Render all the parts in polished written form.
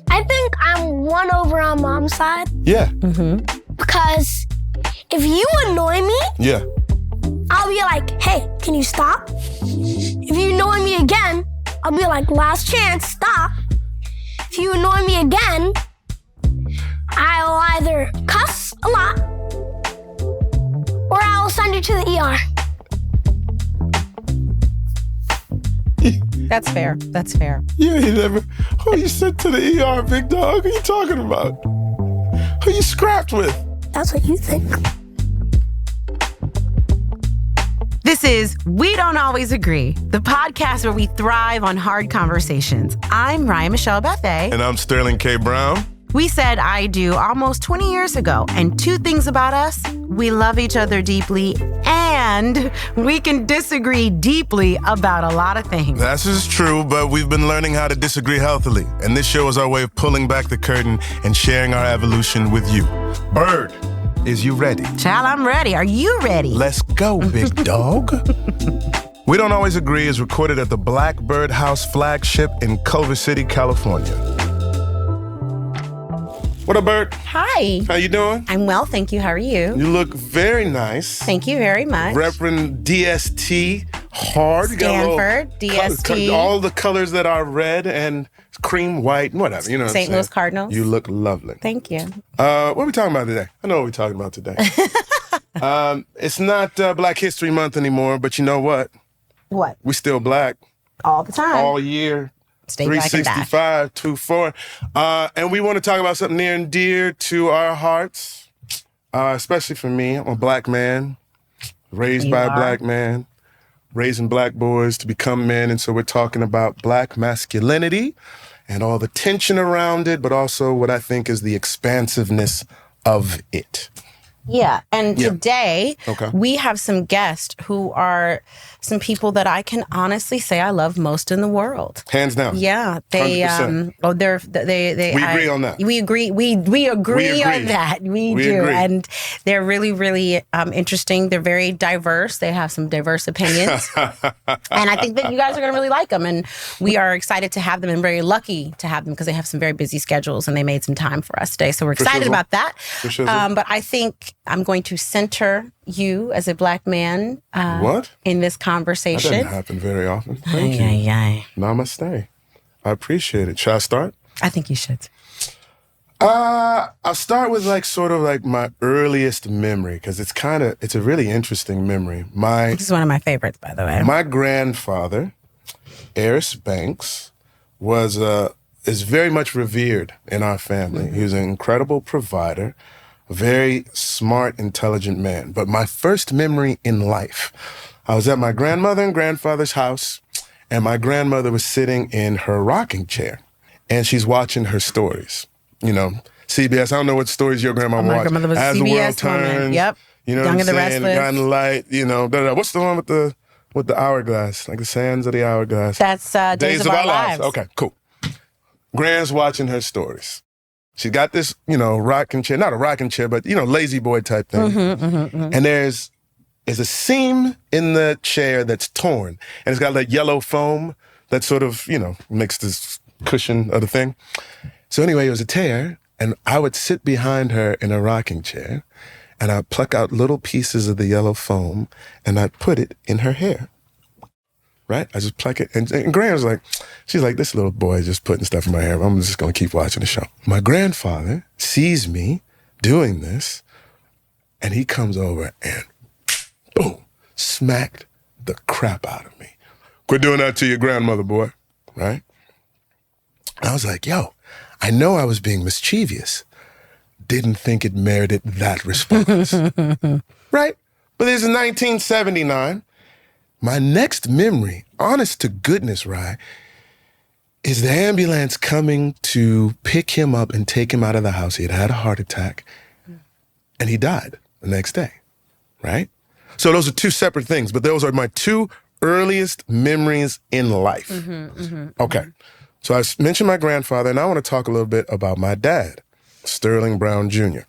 I think I'm one over on Mom's side. Yeah. Because if you annoy me, Yeah. I'll be like, hey, can you stop? If you annoy me again, I'll be like, last chance, stop. If you annoy me again, I'll either cuss a lot or I'll send you to the ER. That's fair. That's fair. You ain't never. Who you sent to the ER, big dog? Who you talking about? Who you scrapped with? That's what you think. This is We Don't Always Agree, the podcast where we thrive on hard conversations. I'm Ryan Michelle Bethay. And I'm Sterling K. Brown. We said I do almost 20 years ago. And two things about us, we love each other deeply and we can disagree deeply about a lot of things. This is true, but we've been learning how to disagree healthily. And this show is our way of pulling back the curtain and sharing our evolution with you. Bird, is you ready? Child, I'm ready. Are you ready? Let's go, big dog. We Don't Always Agree is recorded at the Blackbird House flagship in Culver City, California. What up, Bert? Hi. How you doing? I'm well, thank you. How are you? You look very nice. Thank you very much. Reverend DST hard. You got a little Stanford, DST. all the colors that are red and cream white, whatever. You know what I'm St. saying? Louis Cardinals. You look lovely. Thank you. What are we talking about today? I know what we're talking about today. It's not Black History Month anymore, but you know what? What? We still black. All the time. All year. Stay black and die. 365, 24. And we want to talk about something near and dear to our hearts, especially for me. I'm a black man, raised by a black man, raising black boys to become men. And so we're talking about black masculinity and all the tension around it, but also what I think is the expansiveness of it. Yeah. And today, Okay. we have some guests who are some people that I can honestly say I love most in the world. Hands down. Yeah. They 100%. We agree on that. We agree. We agree on that. We do. agree. And they're really, really interesting. They're very diverse. They have some diverse opinions. And I think that you guys are going to really like them. And we are excited to have them and very lucky to have them because they have some very busy schedules and they made some time for us today. So we're excited about that. For sure. But I think I'm going to center you as a black man What? in this That conversation. doesn't happen very often. Thank you. Aye. Namaste. I appreciate it. Should I start? I think you should. I'll start with sort of my earliest memory because it's a really interesting memory. This is one of my favorites, by the way. My grandfather, Eris Banks, is very much revered in our family. He was an incredible provider, a very smart, intelligent man. But my first memory in life, I was at my grandmother and grandfather's house, and my grandmother was sitting in her rocking chair, and she's watching her stories. You know, CBS. I don't know what stories your grandma watched. My grandmother was As a the World CBS woman. Turns. Yep. You know Young what and I'm the saying? Restless. Guiding the Light. You know, What's the one with the hourglass? Like the sands of the hourglass. That's Days of Our Lives. Okay, cool. Grand's watching her stories. She got this, rocking chair, not a rocking chair, but, lazy boy type thing. And there's a seam in the chair that's torn. And it's got that yellow foam that sort of, makes this cushion of the thing. So anyway, it was a tear. And I would sit behind her in a rocking chair and I'd pluck out little pieces of the yellow foam and I'd put it in her hair. Right? I just pluck it. And Grand's she's like, this little boy is just putting stuff in my hair. I'm just going to keep watching the show. My grandfather sees me doing this and he comes over and boom, smacked the crap out of me. Quit doing that to your grandmother, boy. Right? And I was like, yo, I know I was being mischievous. Didn't think it merited that response. Right? But this is 1979. My next memory, honest to goodness, Rye, is the ambulance coming to pick him up and take him out of the house. He had had a heart attack, and he died the next day, right? So those are two separate things, but those are my two earliest memories in life. Okay, so I mentioned my grandfather, and I want to talk a little bit about my dad, Sterling Brown Jr.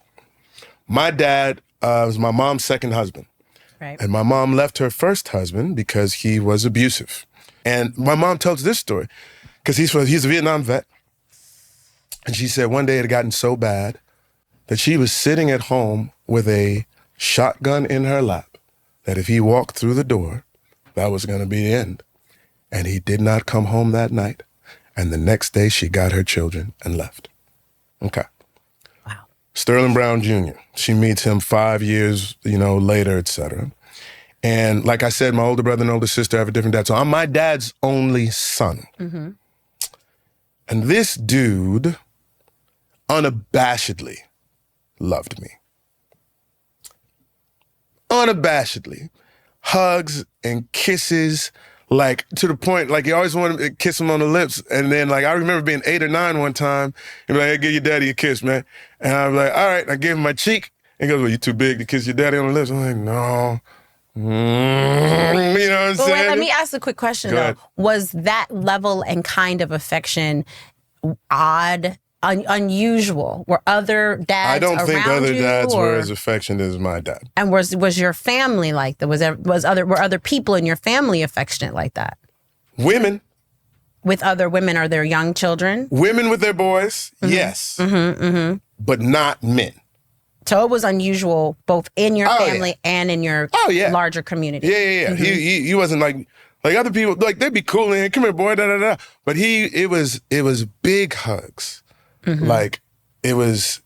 My dad was my mom's second husband. Right. And my mom left her first husband because he was abusive. And my mom tells this story because he's a Vietnam vet. And she said one day it had gotten so bad that she was sitting at home with a shotgun in her lap, that if he walked through the door, that was going to be the end. And he did not come home that night. And the next day she got her children and left. Okay. Wow. Sterling Brown Jr., she meets him 5 years, later, et cetera. And like I said, my older brother and older sister have a different dad. So I'm my dad's only son. Mm-hmm. And this dude unabashedly loved me. Unabashedly. Hugs and kisses, like to the point, like you always wanted to kiss him on the lips. And then like I remember being 8 or 9 one time, he'd be like, hey, give your daddy a kiss, man. And I'm like, all right. I gave him my cheek. And he goes, well, you too big to kiss your daddy on the lips. I'm like, no. You know what I'm saying? Wait, let me ask a quick question though. Was that level and kind of affection odd, unusual? Were other dads I don't think other you, dads or? were as affectionate as my dad. And was your family like that? Were other people in your family affectionate like that? Women. With other women, are there young children? Women with their boys, yes. But not men. So it was unusual both in your family and in your larger community. Yeah. Mm-hmm. He wasn't like other people, like they'd be cool and come here, boy, da da da. But it was big hugs. Mm-hmm. Like it was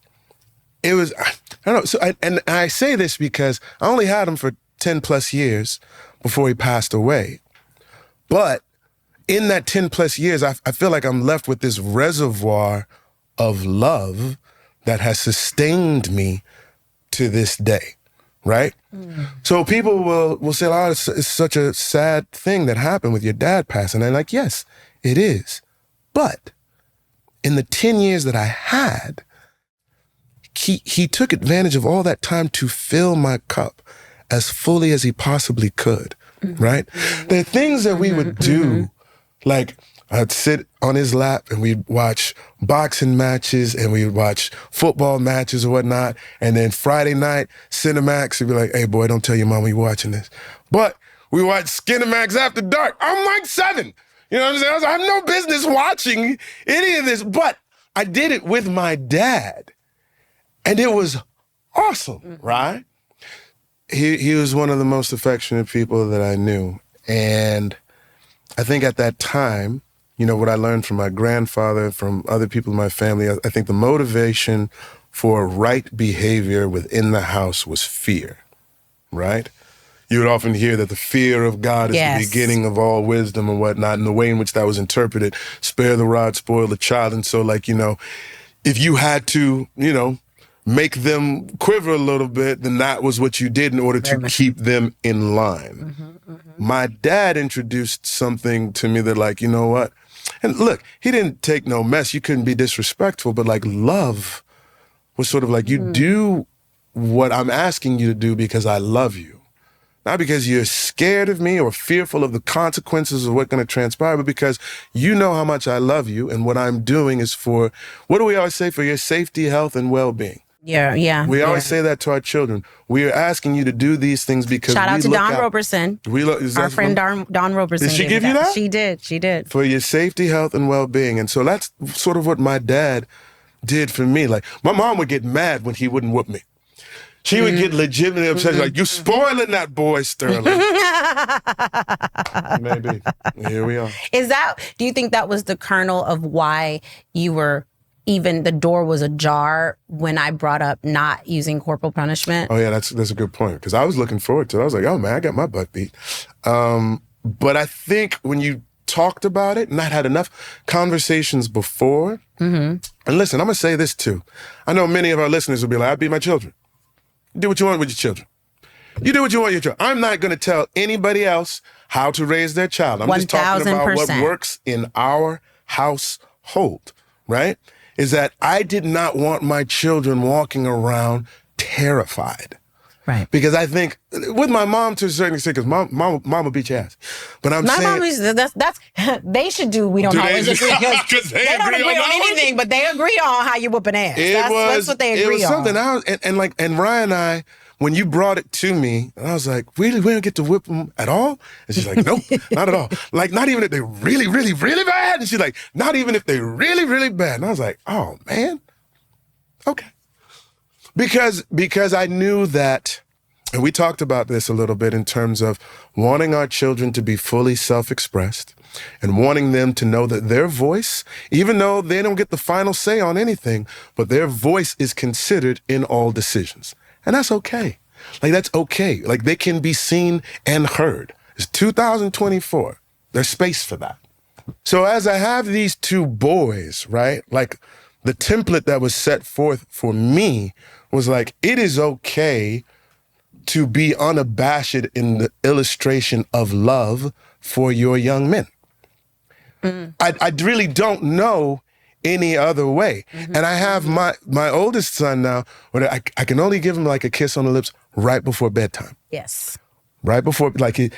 I don't know. So I say this because I only had him for 10 plus years before he passed away. But in that 10 plus years, I feel like I'm left with this reservoir of love that has sustained me to this day, right? So people will say, oh, it's such a sad thing that happened with your dad passing. And I'm like, yes, it is. But in the 10 years that I had, he took advantage of all that time to fill my cup as fully as he possibly could, right? There are things that we would do, like I'd sit on his lap and we'd watch boxing matches and we'd watch football matches or whatnot. And then Friday night, Cinemax, he'd be like, hey, boy, don't tell your mama you're watching this. But we watch Skinemax after dark. I'm like 7. You know what I'm saying? I have no business watching any of this, but I did it with my dad. And it was awesome, right? He was one of the most affectionate people that I knew. And I think at that time, what I learned from my grandfather, from other people in my family, I think the motivation for right behavior within the house was fear, right? You would often hear that the fear of God is the beginning of all wisdom and whatnot, and the way in which that was interpreted, spare the rod, spoil the child. And so, if you had to, make them quiver a little bit, then that was what you did in order to keep them in line. My dad introduced something to me that, you know what? And look, he didn't take no mess. You couldn't be disrespectful, but love was sort of like, you do what I'm asking you to do because I love you. Not because you're scared of me or fearful of the consequences of what's going to transpire, but because you know how much I love you and what I'm doing is for, what do we always say? For your safety, health, and well-being. Yeah. We always say that to our children. We are asking you to do these things because shout out to Don Roberson. Our friend Don Roberson. Did she give you that? She did. For your safety, health, and well-being. And so that's sort of what my dad did for me. Like, my mom would get mad when he wouldn't whoop me. She would get legitimately upset. Like, you spoiling that boy, Sterling. Maybe. Here we are. Do you think that was the kernel of why you were, even the door was ajar when I brought up not using corporal punishment? Oh yeah, that's a good point. Because I was looking forward to it. I was like, oh man, I got my butt beat. But I think when you talked about it and I had enough conversations before, and listen, I'm going to say this too. I know many of our listeners will be like, I beat my children. You do what you want with your children. You do what you want with your children. I'm not going to tell anybody else how to raise their child. I'm just talking about what works in our household, right? Is that I did not want my children walking around terrified. Right. Because I think, with my mom to a certain extent, because mom will beat your ass. But I'm saying... that's they should do, we don't always agree. Because they don't agree on anything, but they agree on how you whoop an ass. That's what they agree on. It was something, and Ryan and I, when you brought it to me, and I was like, really, we don't get to whip them at all? And she's like, nope, not at all. Like, not even if they're really, really, really bad. And she's like, not even if they're really, really bad. And I was like, oh, man, okay. Because I knew that, and we talked about this a little bit in terms of wanting our children to be fully self-expressed and wanting them to know that their voice, even though they don't get the final say on anything, but their voice is considered in all decisions. And that's okay. Like, that's okay. Like, they can be seen and heard. It's 2024. There's space for that. So as I have these two boys, right, like the template that was set forth for me was like, it is okay to be unabashed in the illustration of love for your young men. I really don't know any other way. And I have my oldest son now, where I can only give him like a kiss on the lips right before bedtime. Yes. Right before, like his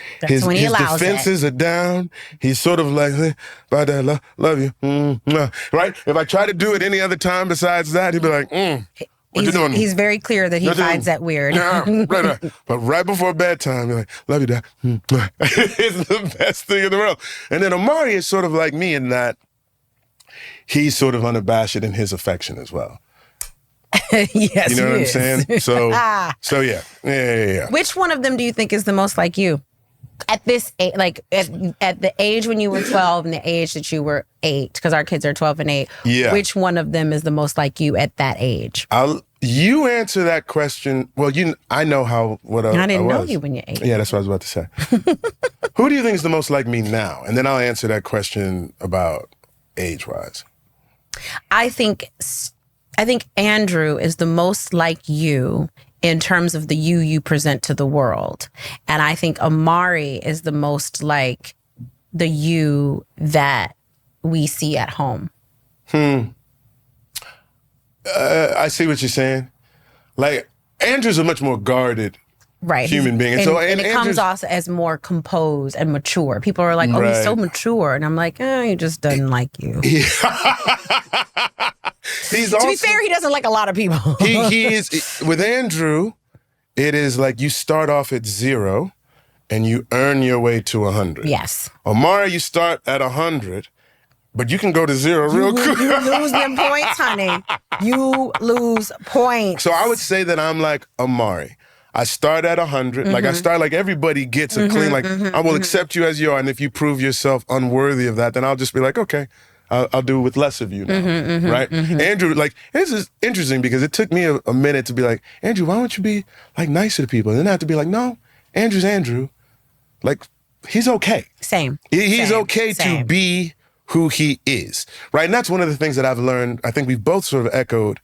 defenses are down. He's sort of like, but love you. Right? If I try to do it any other time besides that, he'd be like, what you doing? He's very clear that he finds that weird. Yeah, right. But right before bedtime, you're like, love you, Dad. It's the best thing in the world. And then Amare is sort of like me in that he's sort of unabashed in his affection as well. Yes, you know what I'm saying? So yeah. Which one of them do you think is the most like you? At this age, like at the age when you were 12 and the age that you were 8, because our kids are 12 and 8. Yeah. Which one of them is the most like you at that age? You answer that question. Well, I know what I didn't was. know you when you're 8. Yeah, that's what I was about to say. Who do you think is the most like me now? And then I'll answer that question about age-wise. I think Andrew is the most like you in terms of the you present to the world. And I think Amare is the most like the you that we see at home. I see what you're saying. Like, Andrew's a much more guarded human being. And it comes off as more composed and mature. People are like, oh, he's so mature. And I'm like, he just doesn't like you. To be fair, he doesn't like a lot of people. he is, with Andrew, it is like you start off at 0 and you earn your way to 100. Yes. Amare, you start at 100, but you can go to 0 real quick. You lose them points, honey. You lose points. So I would say that I'm like Amare. I start at 100. Like, I start like everybody gets a clean, like, I will accept you as you are. And if you prove yourself unworthy of that, then I'll just be like, okay, I'll do with less of you now, right? Andrew, like, this is interesting because it took me a minute to be like, Andrew, why don't you be, like, nicer to people? And then I have to be like, no, Andrew's Andrew. Like, he's okay. Same. He's okay to be who he is, right? And that's one of the things that I've learned, I think we've both sort of echoed,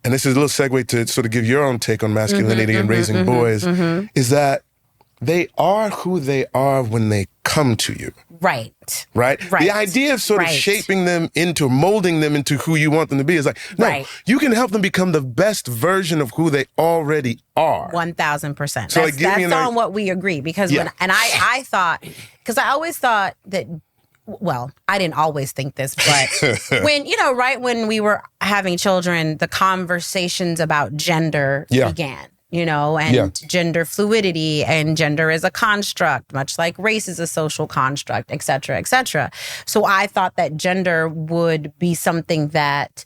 and this is a little segue to sort of give your own take on masculinity and raising boys, is that they are who they are when they come to you. Right. The idea of sort of shaping them molding them into who you want them to be is like, no, you can help them become the best version of who they already are. 1,000%. So that's on what we agree. Because I thought, because I always thought that, well, I didn't always think this, but when we were having children, the conversations about gender began. And gender fluidity, and gender is a construct, much like race is a social construct, et cetera, et cetera. So I thought that gender would be something that,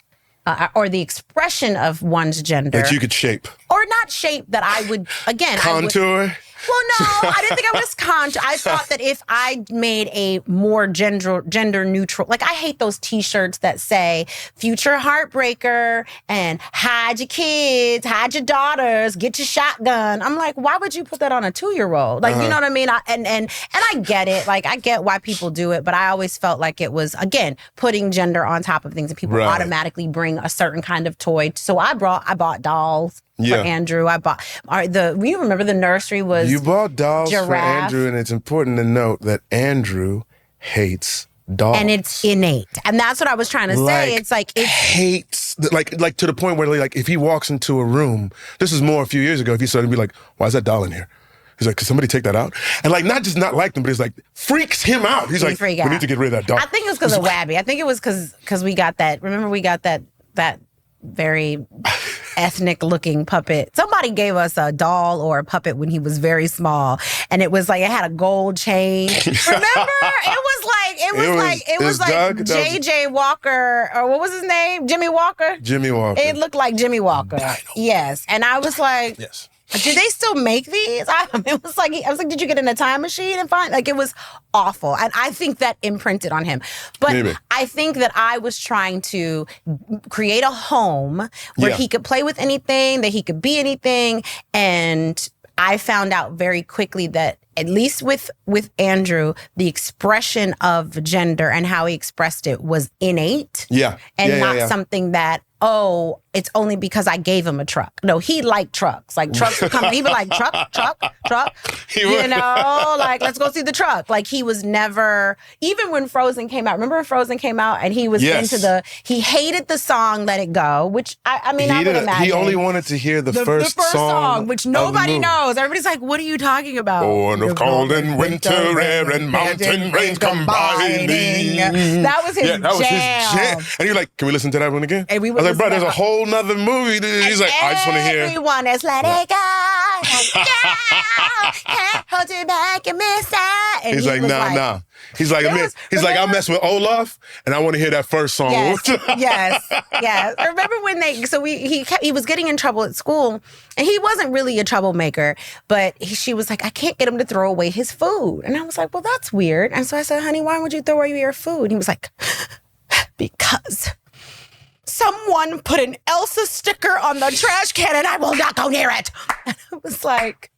or the expression of one's gender. That you could shape. Or not shape, that I would, again. Contour? Well, no, I didn't think I was contour. I thought that if I made a more gender neutral, like I hate those T-shirts that say future heartbreaker and hide your kids, hide your daughters, get your shotgun. I'm like, why would you put that on a 2-year-old? Like, you know what I mean? And I get it. Like, I get why people do it, but I always felt like it was, again, putting gender on top of things, and people automatically bring a certain kind of toy. So I bought dolls. For Andrew, I bought you remember the nursery was you bought dolls giraffe. For Andrew, and it's important to note that Andrew hates dolls, and it's innate, and that's what I was trying to say. It's like it hates, like to the point where like if he walks into a room, this is more a few years ago. If he started to be like, "Why is that doll in here?" He's like, "Could somebody take that out?" And like not just not like them, but it's like freaks him out. He's like, "We need to get rid of that doll." I think it was because of Wabby. I think it was because we got that. Remember, we got that very ethnic looking puppet. Somebody gave us a doll or a puppet when he was very small, and it was like it had a gold chain. Remember? It was like Doug? JJ Walker, or what was his name? Jimmy Walker? Jimmy Walker. It looked like Jimmy Walker. Yes. And I was like, Yes. do they still make these? I was like, did you get in a time machine and find? Like, it was awful. And I think that imprinted on him. But Maybe. I think that I was trying to create a home where he could play with anything, that he could be anything. And I found out very quickly that, at least with Andrew, the expression of gender and how he expressed it was innate. Yeah. And not something that, oh, it's only because I gave him a truck. No, he liked trucks. Like, trucks would come, he'd be like, truck. You know, like, let's go see the truck. Like, he was never, even when Frozen came out, remember when Frozen came out and he was into he hated the song Let It Go, which I would imagine. He only wanted to hear the first song, which nobody knows. Everybody's like, what are you talking about? Born of cold and winter air and mountain rains combining. That was his jam. That was his jam. And you're like, can we listen to that one again? And we I was like, bro, there's a whole nother movie. He's like, I just want to hear. Everyone is let it go. Can't hold you back and miss that. And he's like, nah. He's like, I mess with Olaf, and I want to hear that first song. Yes. Remember when he was getting in trouble at school, and he wasn't really a troublemaker, but she was like, I can't get him to throw away his food. And I was like, well, that's weird. And so I said, honey, why would you throw away your food? And he was like, because someone put an Elsa sticker on the trash can and I will not go near it. And I was like,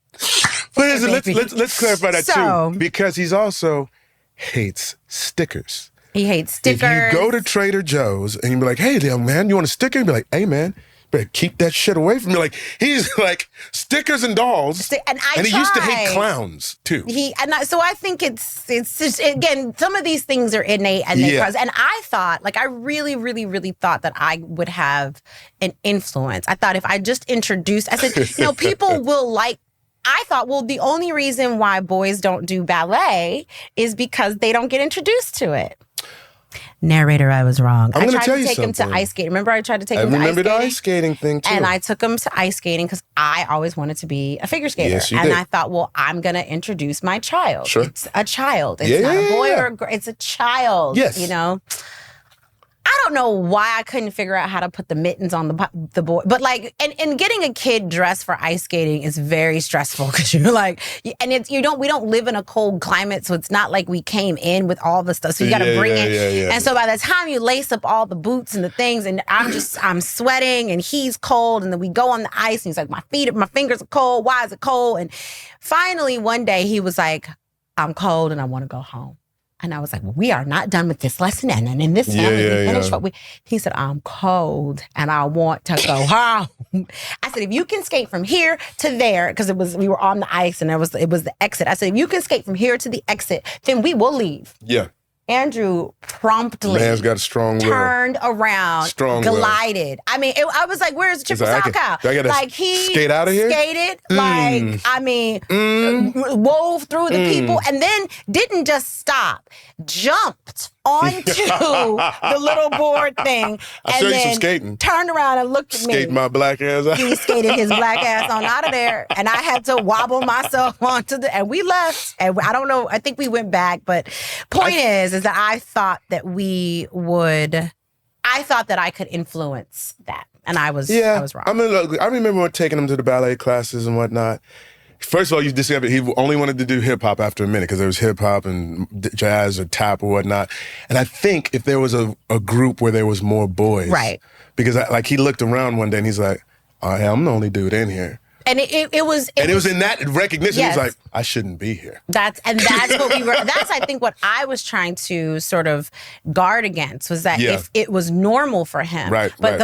let's clarify that too, because he's also hates stickers. He hates stickers. If you go to Trader Joe's and you be like, hey, young man, you want a sticker? And be like, hey, man, better keep that shit away from me. Like, he's like, stickers and dolls. And he used to hate clowns too. So I think it's just, again, some of these things are innate and and I thought, like, I really, really, really thought that I would have an influence. I thought if I just introduced, I said, people will like. I thought, well, the only reason why boys don't do ballet is because they don't get introduced to it. Narrator, I was wrong. I tried to take him to ice skating. Remember, I tried to take him to ice skating? I remember the ice skating thing, too. And I took him to ice skating because I always wanted to be a figure skater. Yes, you did. I thought, well, I'm going to introduce my child. Sure. It's a child. It's not a boy or a girl. It's a child. Yes. You know? I don't know why I couldn't figure out how to put the mittens on the boy. But like, and getting a kid dressed for ice skating is very stressful because you're like, and we don't live in a cold climate, so it's not like we came in with all the stuff. So you got to bring it. Yeah. And so by the time you lace up all the boots and the things, and I'm sweating, and he's cold, and then we go on the ice, and he's like, my fingers are cold. Why is it cold? And finally, one day he was like, I'm cold and I want to go home. And I was like, well, we are not done with this lesson. And in this family, we finished what he said, I'm cold and I want to go home. I said, if you can skate from here to there, because we were on the ice and it was the exit. I said, if you can skate from here to the exit, then we will leave. Yeah. Andrew promptly man's got a strong will. Turned around, glided. Will. I mean, I was like, where's the triple sow cow? Like, he skate out of here? Skated, wove through the people, and then didn't just stop, jumped onto the little board thing, and then skating. Turned around and looked at me. Skate my black ass out. He skated his black ass on out of there, and I had to wobble myself onto and we left, and I don't know, I think we went back, but point is that I thought that I could influence that, and I was wrong. I mean, look, I remember taking him to the ballet classes and whatnot. First of all, you discovered he only wanted to do hip hop after a minute because there was hip hop and jazz or tap or whatnot. And I think if there was a group where there was more boys, right? Because he looked around one day and he's like, I'm the only dude in here. And it was in that recognition. Yes. He was like, I shouldn't be here. That's what we were. That's, I think, what I was trying to sort of guard against was that if it was normal for him, right? But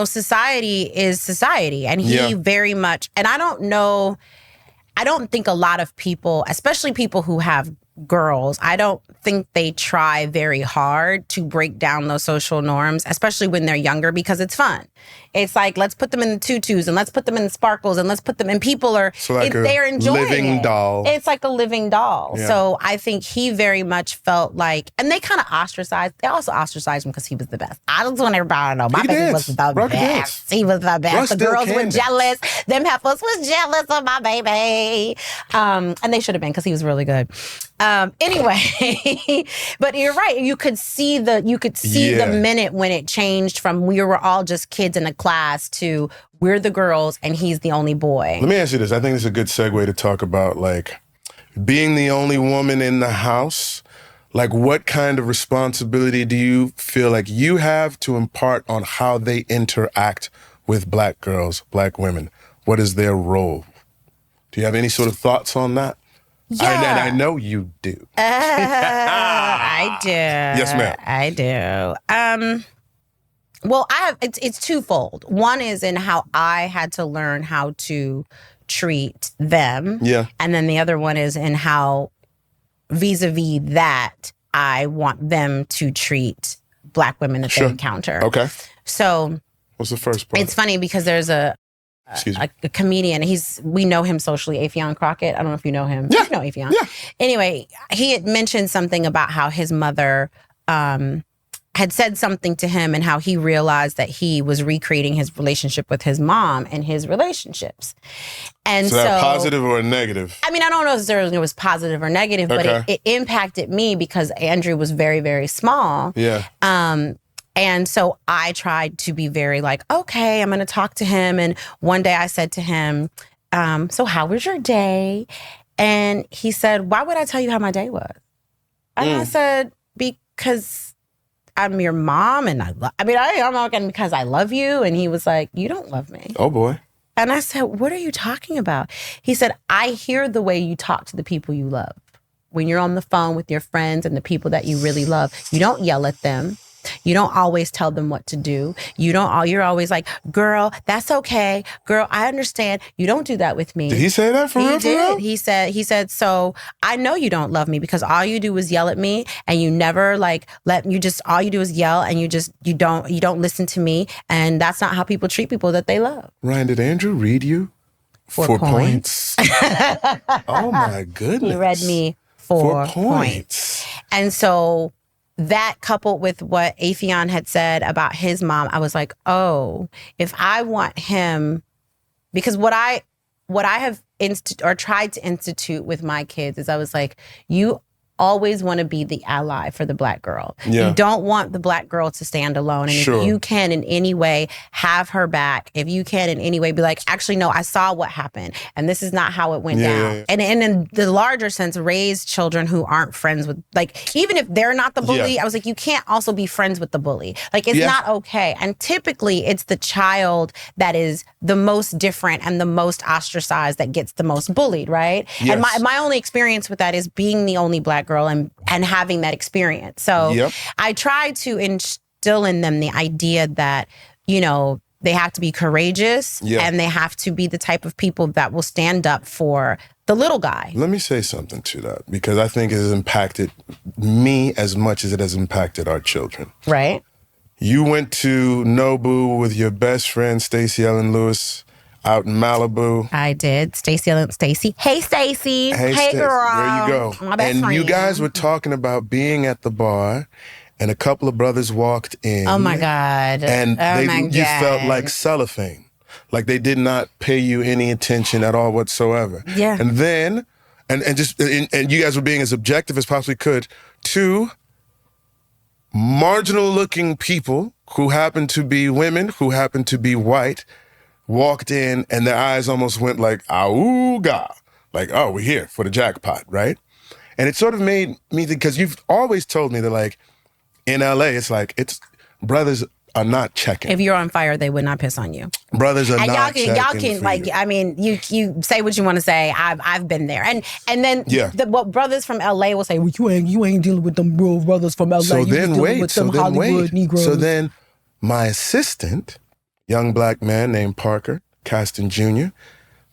society is society, and he very much. And I don't think a lot of people, especially people who have girls, I don't think they try very hard to break down those social norms, especially when they're younger, because it's fun. It's like, let's put them in the tutus and let's put them in the sparkles and let's put them, and people are, So like they're enjoying living it. doll. It's like a living doll. Yeah. So I think he very much felt like, and they kind of ostracized, they also ostracized him because he was the best. I just want everybody to know, my baby was the best. He was the best. The girls were jealous. Them heifers was jealous of my baby. And they should have been, because he was really good. Anyway, but you're right. You could see the minute when it changed from we were all just kids in a class to we're the girls and he's the only boy. Let me ask you this. I think it's a good segue to talk about like being the only woman in the house. Like, what kind of responsibility do you feel like you have to impart on how they interact with Black girls, Black women? What is their role? Do you have any sort of thoughts on that? Yeah. I know you do. I do. Yes, ma'am. I do. Well, it's twofold. One is in how I had to learn how to treat them. Yeah. And then the other one is in how, vis-a-vis that, I want them to treat Black women that they encounter. Okay. So What's the first part? it's funny because there's a comedian. We know him socially, Affion Crockett. I don't know if you know him. Yeah. You know Affion. Yeah. Anyway, he had mentioned something about how his mother had said something to him and how he realized that he was recreating his relationship with his mom and his relationships. And so that positive or negative? I mean, I don't know if it was positive or negative, but it impacted me because Andrew was very, very small. Yeah. And so I tried to be very like, okay, I'm going to talk to him. And one day I said to him, so how was your day? And he said, why would I tell you how my day was? And I said, because I'm your mom and I'm not going because I love you. And he was like, you don't love me. Oh, boy. And I said, what are you talking about? He said, I hear the way you talk to the people you love. When you're on the phone with your friends and the people that you really love, you don't yell at them. You don't always tell them what to do. You're always like, girl, that's okay. Girl, I understand. You don't do that with me. Did he say that for real? He did. He said, so I know you don't love me because all you do is yell at me and you never all you do is yell and you don't listen to me. And that's not how people treat people that they love. Ryan, did Andrew read you? 4 points. Oh my goodness. He read me 4 points. And so that coupled with what Affion had said about his mom, I was like, oh, if I want him, because what I have tried to institute with my kids is I was like, you always want to be the ally for the Black girl. Yeah. You don't want the Black girl to stand alone. And Sure. if you can in any way have her back, if you can in any way be like, actually, no, I saw what happened and this is not how it went down. Yeah. And in the larger sense, raise children who aren't friends with, like, even if they're not the bully, I was like, you can't also be friends with the bully. Like, it's not okay. And typically it's the child that is the most different and the most ostracized that gets the most bullied, right? Yes. And my only experience with that is being the only Black girl and having that experience. So I try to instill in them the idea that, they have to be courageous and they have to be the type of people that will stand up for the little guy. Let me say something to that because I think it has impacted me as much as it has impacted our children. Right. You went to Nobu with your best friend, Stacey Ellen Lewis, out in Malibu. I did. Stacey. Hey, Stacey. Hey, girl. There you go. My best and friend. you guys were talking about being at the bar, and a couple of brothers walked in. Oh, my God. And you felt like cellophane. Like they did not pay you any attention at all whatsoever. Yeah. And then, and you guys were being as objective as possibly could, two marginal-looking people who happened to be women, who happened to be white, walked in and their eyes almost went like, auga. Like, oh, we're here for the jackpot, right? And it sort of made me think, because you've always told me that, like, in LA, it's brothers are not checking. If you're on fire, they would not piss on you. Brothers are not checking. Y'all can like, you. I mean, you say what you want to say. I've been there, and then what brothers from LA will say, well, you ain't dealing with them real brothers from LA. So then wait. Negroes. So then my assistant, young Black man named Parker Caston Jr.,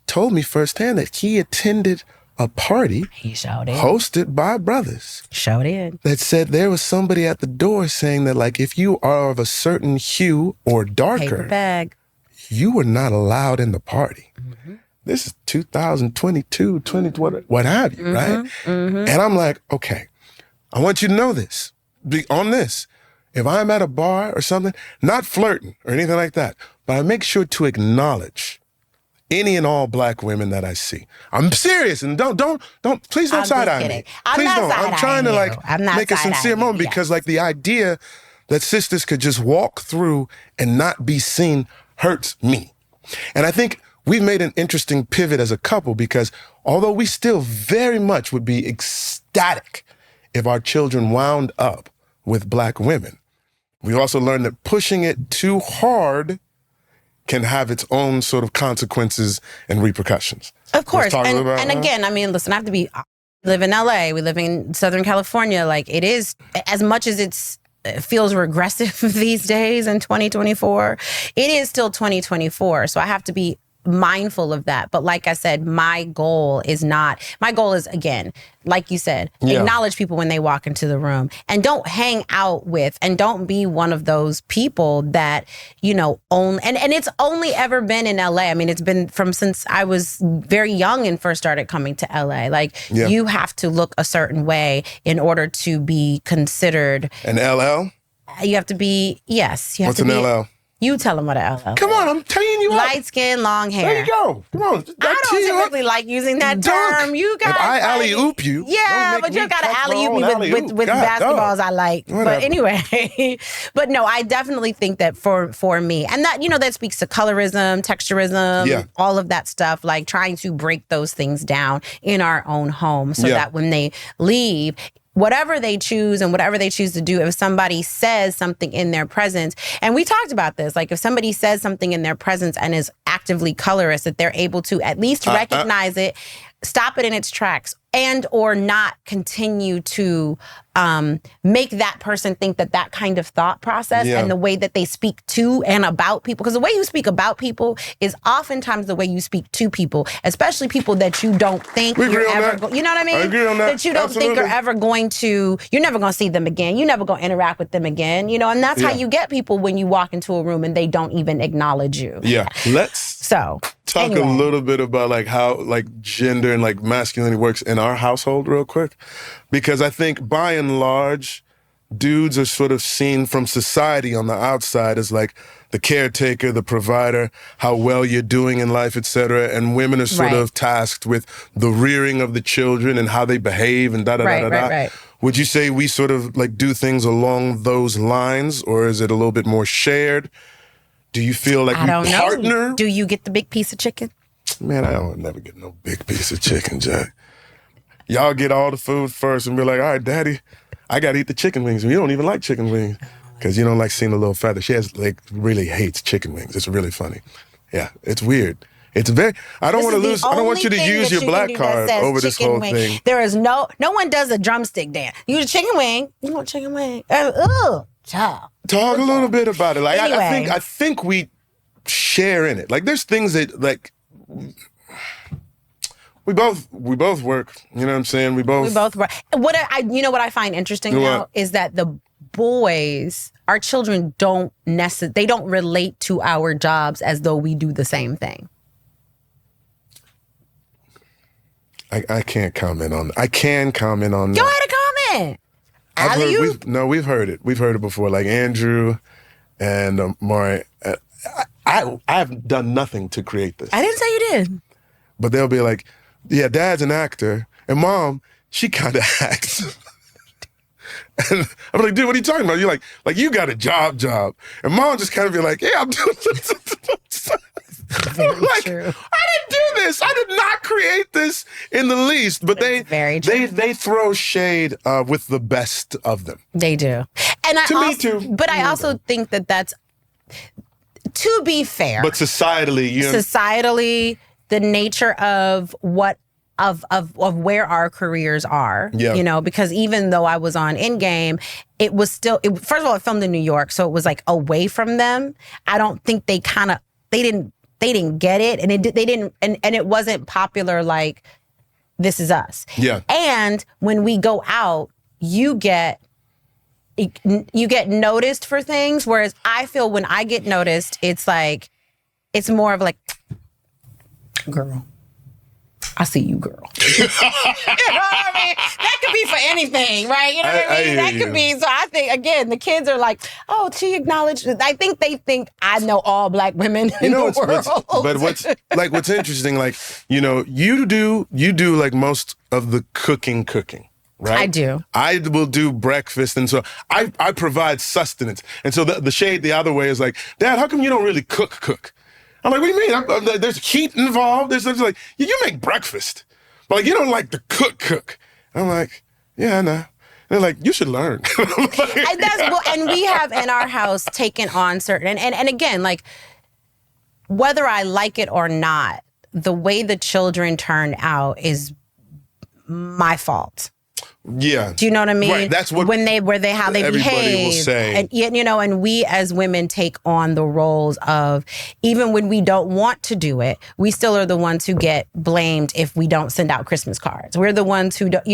told me firsthand that he attended a party He showed it. hosted by brothers Showed it. that said there was somebody at the door saying that, like, if you are of a certain hue or Paper darker, bag. you were not allowed in the party. This is 2022, 20, what have you, right? And I'm like, okay, I want you to know this. On this, if I'm at a bar or something, not flirting or anything like that, but I make sure to acknowledge any and all black women that I see. I'm serious, and don't, please don't I'm side just eye me. kidding. I'm Please not don't. I'm trying to side-eyeing you. I'm not make a sincere side-eyeing you, moment because yes. like the idea that sisters could just walk through and not be seen hurts me. And I think we've made an interesting pivot as a couple because although we still very much would be ecstatic if our children wound up with black women, we also learned that pushing it too hard can have its own sort of consequences and repercussions. Of course. Let's talk And, about and again, I mean, listen, I have to be, we live in LA, we live in Southern California. Like it is, as much as it feels regressive these days in 2024, it is still 2024. So I have to be mindful of that. But like I said, my goal is, again, like you said, acknowledge people when they walk into the room and don't hang out with and don't be one of those people that, you know, own. And it's only ever been in LA. I mean, it's been from since I was very young and first started coming to LA. Like you have to look a certain way in order to be considered. An LL? You have to be, yes. You have What's to an be, LL? You tell them what an LL Come on, I'm teeing you up. Light skin, long hair. There you go. Come on. I don't typically like using that term. You guys, if I alley-oop you, yeah, but you gotta alley-oop me with basketballs I like. Whatever. But anyway, but no, I definitely think that for me, and that, you know, that speaks to colorism, texturism, all of that stuff, like trying to break those things down in our own home so that when they leave, whatever they choose and whatever they choose to do, if somebody says something in their presence, and we talked about this, like if somebody says something in their presence and is actively colorist, that they're able to at least recognize it, stop it in its tracks, and or not continue to make that person think that kind of thought process and the way that they speak to and about people. Because the way you speak about people is oftentimes the way you speak to people, especially people that you don't think you're ever you know what I mean? I agree on that. That you don't think you're ever going to, you're never going to see them again. You're never going to interact with them again. You know, and that's how you get people when you walk into a room and they don't even acknowledge you. Yeah. Let's talk a little bit about like how like gender and like masculinity works in our household real quick. Because I think by and large, dudes are sort of seen from society on the outside as like the caretaker, the provider, how well you're doing in life, et cetera. And women are sort of tasked with the rearing of the children and how they behave and da-da-da-da-da. Would you say we sort of like do things along those lines, or is it a little bit more shared? Do you feel like we partner? Do you get the big piece of chicken? Man, I don't never get no big piece of chicken, Jack. Y'all get all the food first and be like, all right, daddy, I got to eat the chicken wings. And you don't even like chicken wings because you don't like seeing the little feather. She really hates chicken wings. It's really funny. Yeah, it's weird. It's very, I don't want you to use your black card over this whole thing. There is no one does a drumstick dance. You a chicken wing. You want chicken wing. Child. Talk a little bit about it. Like anyway. I think we share in it. Like there's things that like we both work. You know what I'm saying? We both work. What I find interesting now is that the boys, our children they don't relate to our jobs as though we do the same thing. I can't comment on that. I can comment on that. Go ahead and comment. We've heard it. We've heard it before. Like Andrew and Amare. I've done nothing to create this. I didn't say you did. But they'll be like, yeah, dad's an actor. And mom, she kind of acts. And I'm like, dude, what are you talking about? You're like you got a job. And mom just kind of be like, yeah, I'm doing Very true. I didn't do this. I did not create this in the least. But they throw shade with the best of them. They do. And me too. But I also think that that's, to be fair. But societally, the nature of what of where our careers are, you know, because even though I was on Endgame, it was still, first of all, it filmed in New York, so it was like away from them. I don't think they didn't get it, and they didn't, and it wasn't popular like this is us. Yeah. And when we go out, you get noticed for things, whereas I feel when I get noticed, it's more of like, girl, I see you, girl. You know what I mean? That could be for anything, right? You know what I mean? That could be. So I think, again, the kids are like, oh, she acknowledged it. I think they think I know all black women in the world. What's interesting, like, you know, you do like most of the cooking, right? I do. I will do breakfast, and so I provide sustenance. And so the shade the other way is like, Dad, how come you don't really cook? I'm like, what do you mean? There's heat involved. There's like, you make breakfast, but like you don't like to cook. I'm like, yeah, I know. They're like, you should learn. And we have in our house taken on certain, and again, like, whether I like it or not, the way the children turn out is my fault. Yeah. Do you know what I mean? Right. That's what how they everybody behave. Will say. And you know, and we as women take on the roles of, even when we don't want to do it, we still are the ones who get blamed if we don't send out Christmas cards. We're the ones who don't,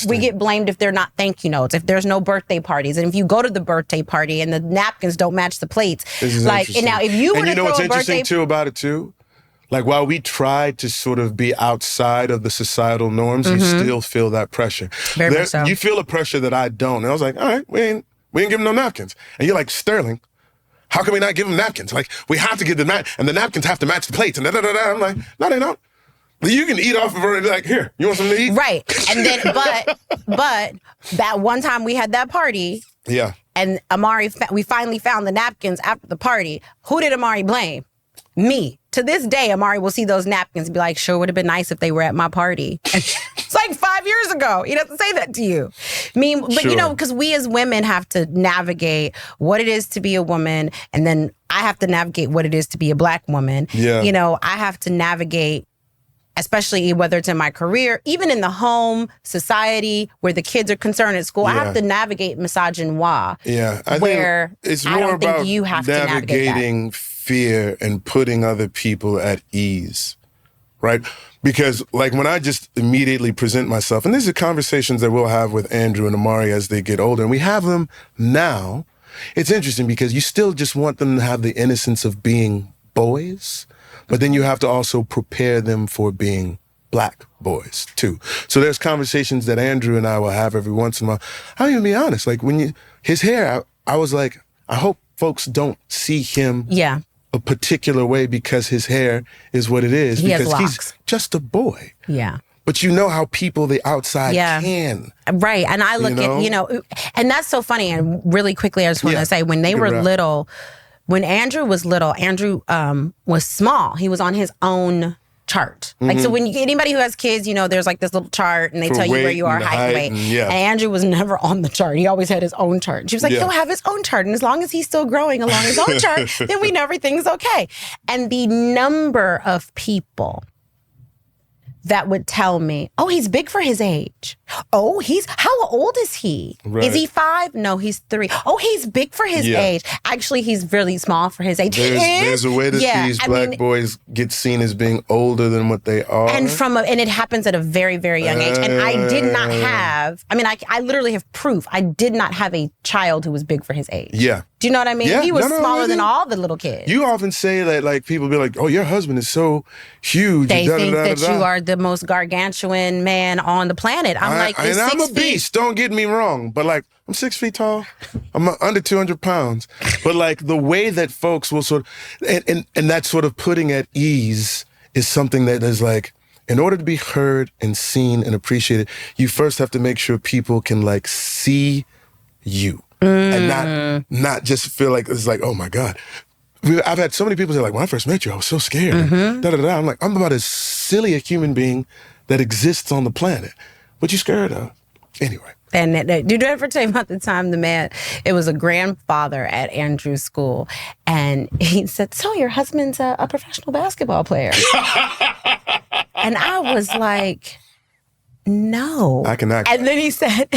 we get blamed if they're not thank you notes, if there's no birthday parties. And if you go to the birthday party and the napkins don't match the plates. And now if you were to throw what's a interesting too about it too? Like, while we try to sort of be outside of the societal norms, you still feel that pressure. Very much so. You feel a pressure that I don't. And I was like, all right, we ain't give them no napkins. And you're like, Sterling, how can we not give them napkins? Like, we have to give them and the napkins have to match the plates. And I'm like, no, they don't. You can eat off of her and be like, here, you want something to eat? Right. And then, but that one time we had that party. Yeah. And Amare, we finally found the napkins after the party. Who did Amare blame? Me. To this day, Amare will see those napkins and be like, sure would have been nice if they were at my party. It's like 5 years ago. He doesn't say that to you. But because we as women have to navigate what it is to be a woman, and then I have to navigate what it is to be a black woman. Yeah. You know, I have to navigate, especially whether it's in my career, even in the home, society, where the kids are concerned at school. I have to navigate misogynoir. Yeah. I think it's more about you have to navigate navigating fear and putting other people at ease, right? Because like when I just immediately present myself, and these are conversations that we'll have with Andrew and Amare as they get older, and we have them now, it's interesting because you still just want them to have the innocence of being boys, but then you have to also prepare them for being black boys too. So there's conversations that Andrew and I will have every once in a while. I'll even be honest, like his hair, I was like, I hope folks don't see him a particular way because his hair is what it is. Because he's just a boy. Yeah. But you know how people, the outside can. Right. And I look at, and that's so funny. And really quickly, I just want to say, when they were little, when Andrew was little, Andrew was small. He was on his own chart. Like, so when anybody who has kids, there's like this little chart and they tell you where you are, height and weight. And Andrew was never on the chart. He always had his own chart. And she was like, he'll have his own chart. And as long as he's still growing along his own chart, then we know everything's okay. And the number of people that would tell me, oh, he's big for his age. Oh, how old is he? Right. Is he 5? No, he's 3. Oh, he's big for his age. Actually, he's really small for his age. There's a way that these black boys get seen as being older than what they are. And it happens at a very, very young age. And I did not have, I literally have proof. I did not have a child who was big for his age. Yeah. Do you know what I mean? Yeah. He was smaller than all the little kids. You often say that, like, people be like, oh, your husband is so huge. They think that you are the most gargantuan man on the planet. I'm like, and I'm a beast, don't get me wrong. But like, I'm 6 feet tall. I'm under 200 pounds. But like the way that folks will sort of, and that sort of putting at ease is something that is like, in order to be heard and seen and appreciated, you first have to make sure people can like see you. And not just feel like it's like, oh my God. I've had so many people say like, when I first met you, I was so scared. I'm like, I'm about as silly a human being that exists on the planet. What you scared of? Anyway. And did you ever tell you about the time it was a grandfather at Andrew's school, and he said, so your husband's a professional basketball player. And I was like, no. I can act. And then he said,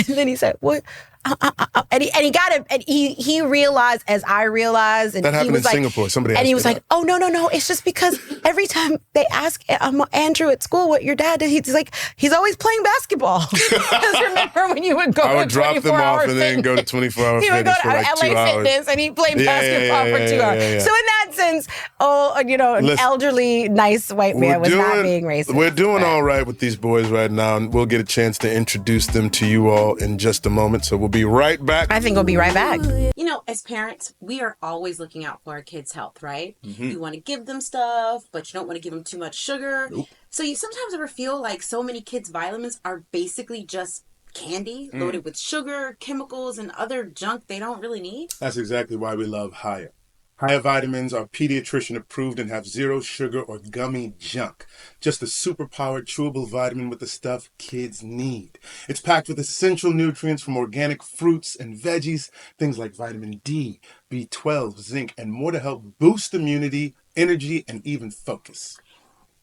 what? And he got it, and he realized, as I realized, and That he happened was in Singapore. Somebody and asked he me was that. like, "Oh no, it's just because every time they ask Andrew at school what your dad did, he's like, he's always playing basketball." Because remember when you would go I would to drop them off 24-hour and then go to 24-hour He would go fitness to for like LA 2 hours. Fitness, and he played basketball for 2 hours. Yeah. So in that sense, an Listen, elderly, nice white man was not being racist. We're doing all right with these boys right now, and we'll get a chance to introduce them to you all in just a moment. So we'll be right back. I think we'll be right back. You know, as parents, we are always looking out for our kids' health, right? You want to give them stuff, but you don't want to give them too much sugar. Nope. So you sometimes ever feel like so many kids' vitamins are basically just candy loaded with sugar, chemicals, and other junk they don't really need? That's exactly why we love Haya. Haya vitamins are pediatrician approved and have zero sugar or gummy junk. Just a superpowered chewable vitamin with the stuff kids need. It's packed with essential nutrients from organic fruits and veggies, things like vitamin D, B12, zinc, and more to help boost immunity, energy, and even focus.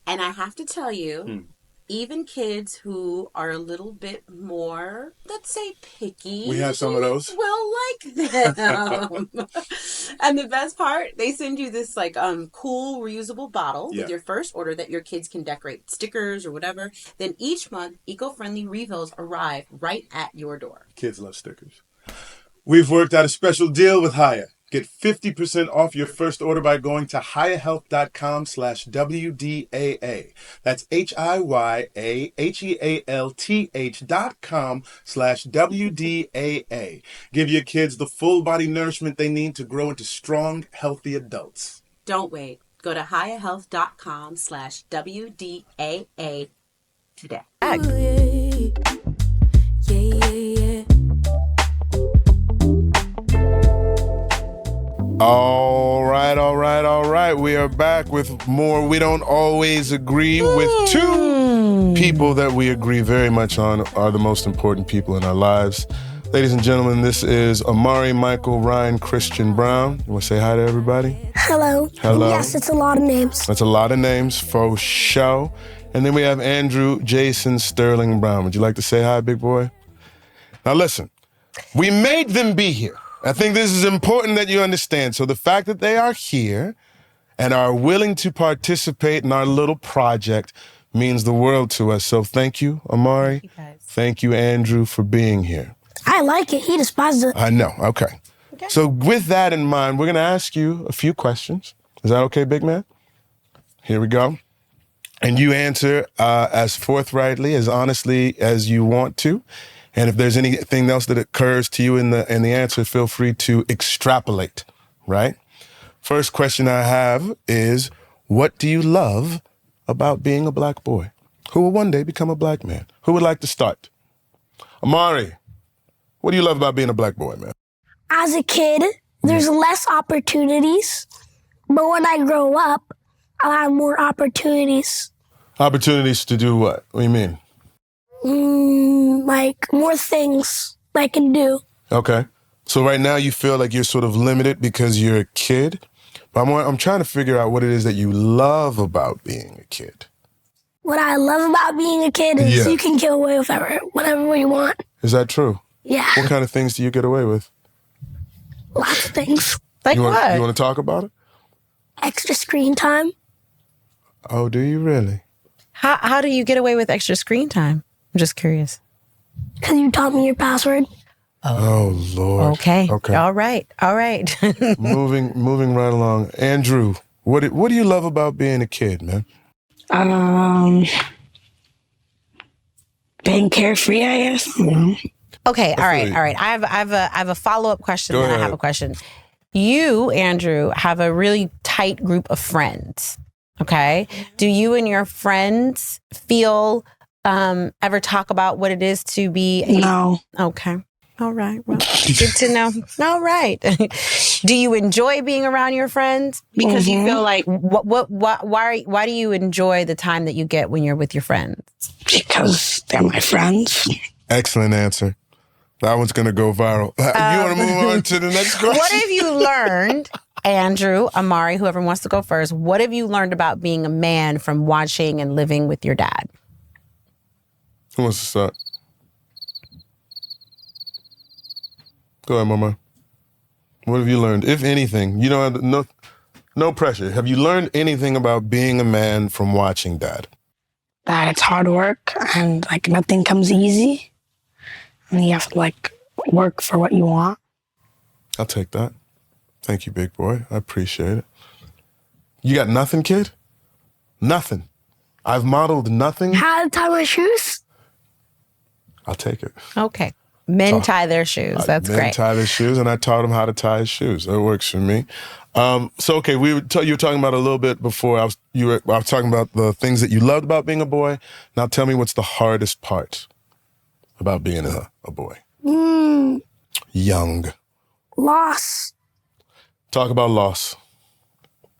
And I have to tell you, even kids who are a little bit more, let's say, picky. We have some of those. Will like them. And the best part, they send you this cool reusable bottle with your first order that your kids can decorate stickers or whatever. Then each month, eco-friendly refills arrive right at your door. Kids love stickers. We've worked out a special deal with Haya. Get 50% off your first order by going to hiyahealth.com/WDAA. That's HIYAHEALTH.com/WDAA. Give your kids the full body nourishment they need to grow into strong, healthy adults. Don't wait. Go to hiyahealth.com/WDAA today. All right. We are back with more. We don't always agree with two people that we agree very much on are the most important people in our lives. Ladies and gentlemen, this is Amare, Michael, Ryan, Christian Brown. You want to say hi to everybody? Hello. Yes, it's a lot of names. That's a lot of names for show. And then we have Andrew, Jason, Sterling Brown. Would you like to say hi, big boy? Now listen, we made them be here. I think this is important that you understand. So the fact that they are here and are willing to participate in our little project means the world to us. So thank you, Amare. Thank you, guys. Thank you, Andrew, for being here. I like it. He despises it. I know. Okay. So with that in mind, we're going to ask you a few questions. Is that okay, big man? Here we go. And you answer as forthrightly, as honestly as you want to. And if there's anything else that occurs to you in the answer, feel free to extrapolate, right? First question I have is, what do you love about being a black boy who will one day become a black man? Who would like to start? Amare, what do you love about being a black boy, man? As a kid, there's less opportunities. But when I grow up, I'll have more opportunities. Opportunities to do what? What do you mean? Like more things I can do. Okay. So right now you feel like you're sort of limited because you're a kid. But I'm trying to figure out what it is that you love about being a kid. What I love about being a kid is you can get away with whatever you want. Is that true? Yeah. What kind of things do you get away with? Lots of things. Like You what? want to talk about it? Extra screen time. Oh, do you really? How do you get away with extra screen time? I'm just curious. Because you taught me your password. Oh, Lord. Okay. All right. Moving right along. Andrew, what do you love about being a kid, man? Being carefree, I guess. Okay. All right. I have a follow-up question. Go and I ahead. have a question. You, Andrew, have a really tight group of friends. Okay. Do you and your friends feel ever talk about what it is to be No. Okay. All right. Well, good to know. All right. Do you enjoy being around your friends? Because you feel like why do you enjoy the time that you get when you're with your friends? Because they're my friends. Excellent answer. That one's going to go viral. You want to move on to the next question? What have you learned, Andrew, Amare, whoever wants to go first, what have you learned about being a man from watching and living with your dad? Who wants to start? Go ahead, Mama. What have you learned, if anything? You don't have no pressure. Have you learned anything about being a man from watching Dad? That it's hard work and like nothing comes easy. And you have to like work for what you want. I'll take that. Thank you, big boy. I appreciate it. You got nothing, kid? Nothing. I've modeled nothing. How to tie my shoes? I'll take it. Okay. Men tie their shoes. That's Men great. tie their shoes, and I taught him how to tie his shoes. That works for me. So, okay, you were talking about a little bit before. I was talking about the things that you loved about being a boy. Now tell me what's the hardest part about being a boy? Young. Loss. Talk about loss.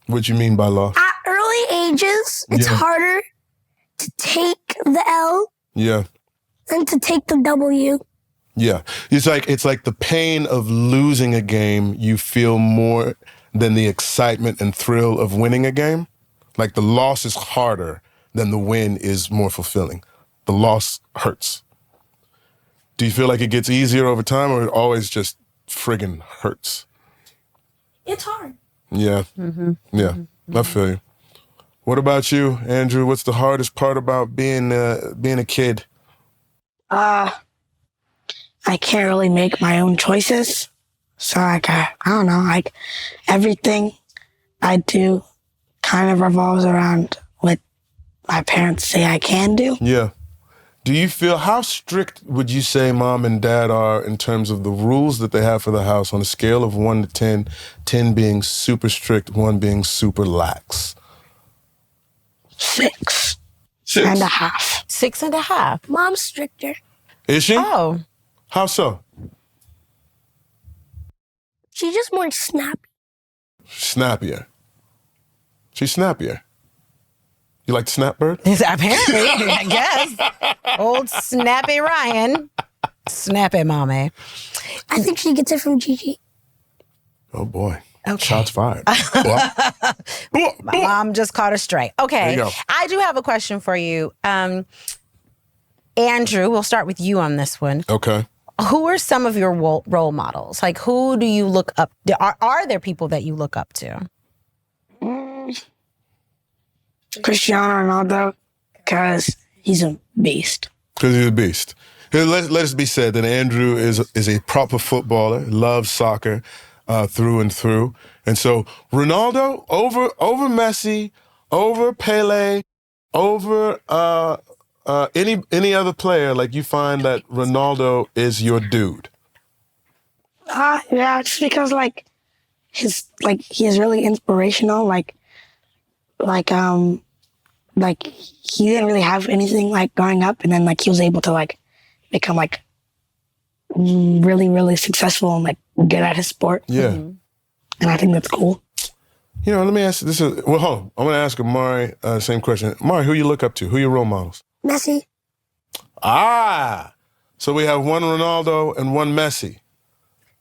What you mean by loss? At early ages, it's harder to take the L Yeah. than to take the W. Yeah. It's like the pain of losing a game you feel more than the excitement and thrill of winning a game. Like the loss is harder than the win is more fulfilling. The loss hurts. Do you feel like it gets easier over time, or it always just friggin' hurts? It's hard. Yeah. Yeah. I feel you. What about you, Andrew? What's the hardest part about being a kid? I can't really make my own choices. So like, I don't know, like everything I do kind of revolves around what my parents say I can do. Yeah. Do you feel, how strict would you say Mom and Dad are in terms of the rules that they have for the house on a scale of 1 to 10, 10 being super strict, 1 being super lax? 6 6 and a half. 6.5. Mom's stricter. Is she? Oh. How so? She's just more snappy. Snappier. She's snappier. You like the snap bird? Apparently, I guess. Old Snappy Ryan. Snappy mommy. I think she gets it from Gigi. Oh boy. Okay. Shots fired. My mom just caught her straight. There Okay. you go. I do have a question for you. Andrew, we'll start with you on this one. Okay. Who are some of your role models? Like, who do you look up to? Are there people that you look up to? Cristiano Ronaldo, because he's a beast. Because he's a beast. Here, let us be said that Andrew is a proper footballer, loves soccer through and through. And so Ronaldo over Messi, over Pele, over any other player, like you find that Ronaldo is your dude. Yeah, just because he is really inspirational. He didn't really have anything growing up, and then he was able to become really, really successful and good at his sport. Yeah. And I think that's cool. You know, let me ask you this. Hold on. I'm going to ask Amare the same question. Amare, who you look up to? Who are your role models? Messi. Ah, so we have one Ronaldo and one Messi.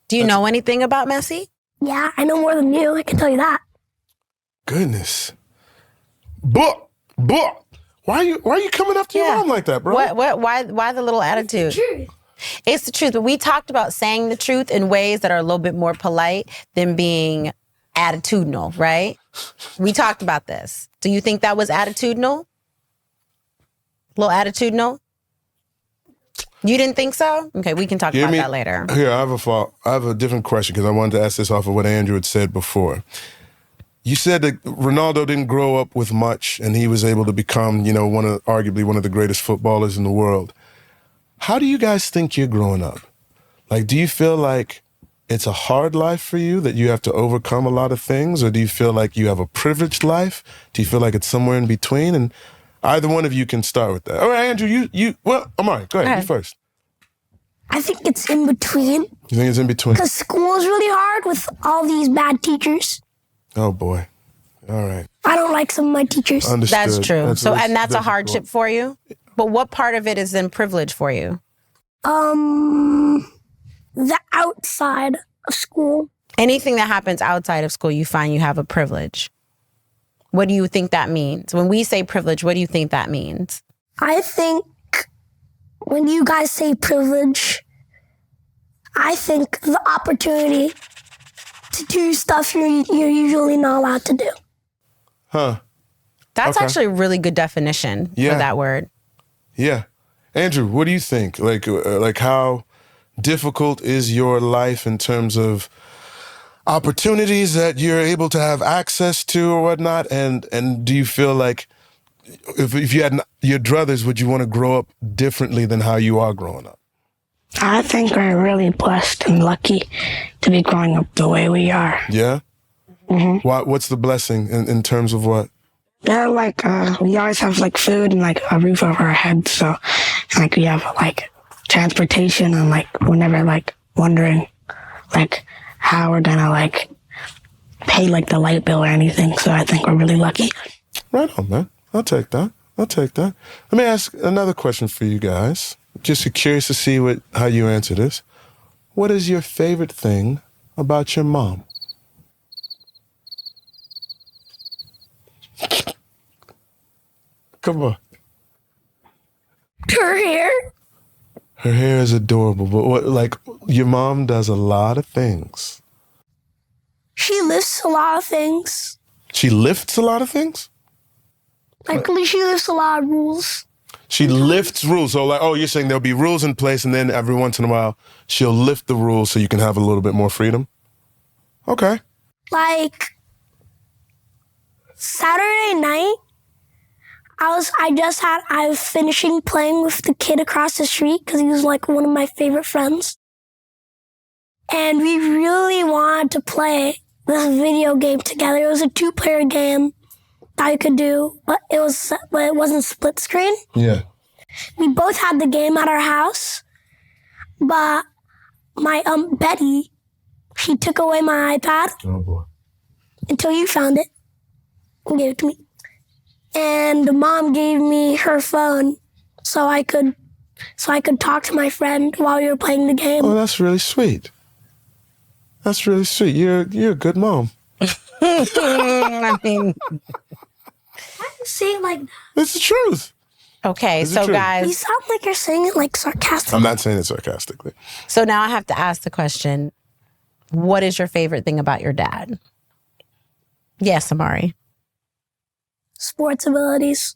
Do you know anything about Messi? Yeah, I know more than you. I can tell you that. Goodness. But why are you coming up to your mom like that, bro? Why the little attitude? Truth. It's the truth. But we talked about saying the truth in ways that are a little bit more polite than being attitudinal, right? We talked about this. Do you think that was attitudinal? A little attitudinal? You didn't think so? Okay, we can talk about that later. Here, I have a different question because I wanted to ask this off of what Andrew had said before. You said that Ronaldo didn't grow up with much and he was able to become, arguably one of the greatest footballers in the world. How do you guys think you're growing up? Do you feel like it's a hard life for you, that you have to overcome a lot of things? Or do you feel like you have a privileged life? Do you feel like it's somewhere in between? And either one of you can start with that. All right, Andrew, Amari, go ahead, you first. I think it's in between. You think it's in between? Because school is really hard with all these bad teachers. Oh, boy. All right. I don't like some of my teachers. Understood. That's true. And that's a difficult. hardship for you? But what part of it is then privilege for you? The outside of school. Anything that happens outside of school, you find you have a privilege. What do you think that means? When we say privilege, what do you think that means? I think when you guys say privilege, I think the opportunity to do stuff you're usually not allowed to do. Huh. That's Okay. actually a really good definition for that word. Yeah. Andrew, what do you think? Like how difficult is your life in terms of opportunities that you're able to have access to or whatnot? And do you feel like if you had your druthers, would you want to grow up differently than how you are growing up? I think we're really blessed and lucky to be growing up the way we are. Yeah? Mm-hmm. What's the blessing in terms of what? Yeah, like, we always have, like, food and, like, a roof over our heads, so, like, we have, like, transportation and, like, we're never, like, wondering, like, how we're gonna, like, pay, like, the light bill or anything, so I think we're really lucky. Right on, man. I'll take that. Let me ask another question for you guys. Just curious to see how you answer this. What is your favorite thing about your mom? Come on. Her hair. Her hair is adorable, but your mom does a lot of things. She lifts a lot of things. She lifts a lot of things? Like, she lifts a lot of rules. She lifts rules. So you're saying there'll be rules in place and then every once in a while she'll lift the rules so you can have a little bit more freedom? Okay. Like, Saturday night, I was finishing playing with the kid across the street because he was like one of my favorite friends. And we really wanted to play this video game together. It was a 2-player game that I could do, but it wasn't split screen. Yeah. We both had the game at our house, but my Betty, she took away my iPad. Oh boy. Until you found it and gave it to me. And Mom gave me her phone so I could talk to my friend while we were playing the game. Oh, that's really sweet. That's really sweet. You're a good mom. I mean, Say it like that. It's the truth. okay, Is it so true? You guys, sound like you're saying it like sarcastically. I'm not saying it sarcastically. so now I have to ask the question, what is your favorite thing about your dad? Yes, Amari. Sports abilities.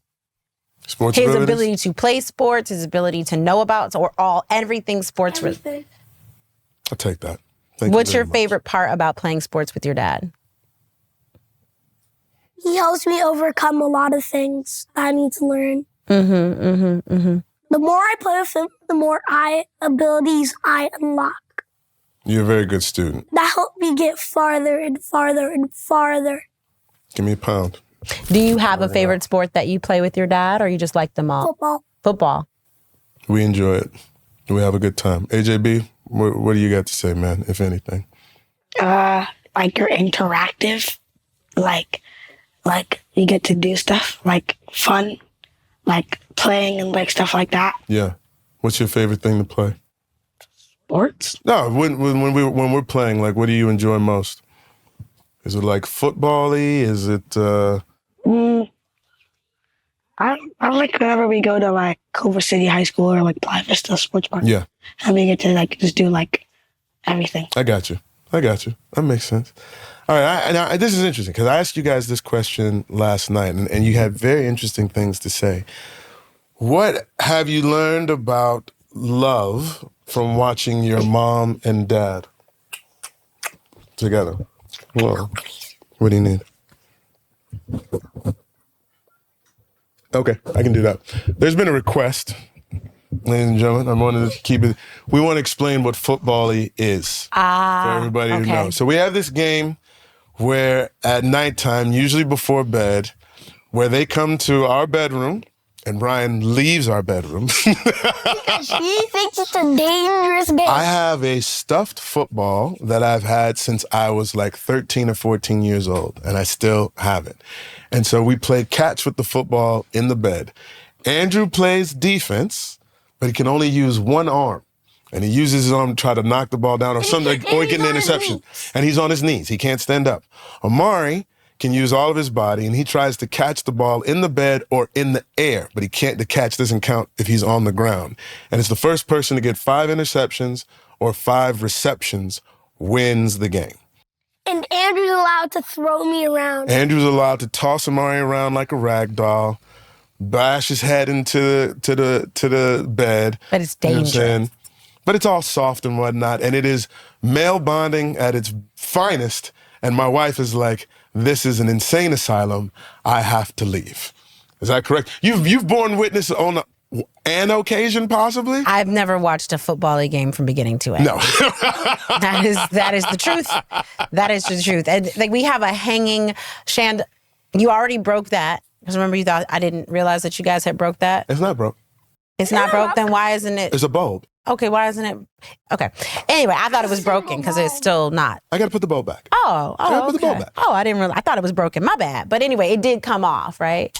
Sports His abilities? ability to play sports, his ability to know about, or everything sports. Everything. I'll take that. Thank you What's very your much. favorite part about playing sports with your dad? He helps me overcome a lot of things that I need to learn. The more I play with him, the more abilities I unlock. You're a very good student. That helped me get farther and farther and farther. Give me a pound. Do you have a favorite sport that you play with your dad, or you just like them all? Football. Football. We enjoy it. We have a good time. AJB, what do you got to say, man, if anything? Like, you're interactive, like you get to do stuff, like, fun, like, playing and, like, stuff like that. Yeah. What's your favorite thing to play? Sports? No, when we're playing, like, what do you enjoy most? Is it like football-y? Is it I like whenever we go to, like, Culver City High School or, like, Playa Vista Sports Park. Yeah. And we get to, like, just do, like, everything. I got you. That makes sense. All right, now this is interesting because I asked you guys this question last night, and you had very interesting things to say. What have you learned about love from watching your mom and dad together? Whoa. What do you need? Okay, I can do that. There's been a request, ladies and gentlemen. I wanted to keep it. We want to explain what football-y is for everybody to know. So we have this game where at nighttime, usually before bed, where they come to our bedroom, and Brian leaves our bedroom. She thinks it's a dangerous game. I have a stuffed football that I've had since I was like 13 or 14 years old, and I still have it. And so we play catch with the football in the bed. Andrew plays defense, but he can only use one arm. And he uses his arm to try to knock the ball down or something, or get an interception. And he's on his knees. He can't stand up. Amari can use all of his body, and he tries to catch the ball in the bed or in the air, but he can't. The catch doesn't count if he's on the ground. And it's the first person to get 5 interceptions or 5 receptions wins the game. And Andrew's allowed to throw me around. Andrew's allowed to toss Amare around like a rag doll, bash his head into the bed. But it's You know what I'm dangerous. saying? But it's all soft and whatnot, and it is male bonding at its finest. And my wife is like, "This is an insane asylum. I have to leave." Is that correct? You've borne witness on an occasion, possibly? I've never watched a football game from beginning to end. No. That is the truth. That is the truth. And like we have a hanging shand. You already broke that. Because remember, you thought I didn't realize that you guys had broke that. It's not broke. It's not broke. Then why isn't it? It's a bulb. Okay, why isn't it? Okay. Anyway, I thought it was broken because it's still not. I got to put the bulb back. Oh, gotta put the ball okay. back. Oh, I didn't realize. I thought it was broken. My bad. But anyway, it did come off, right?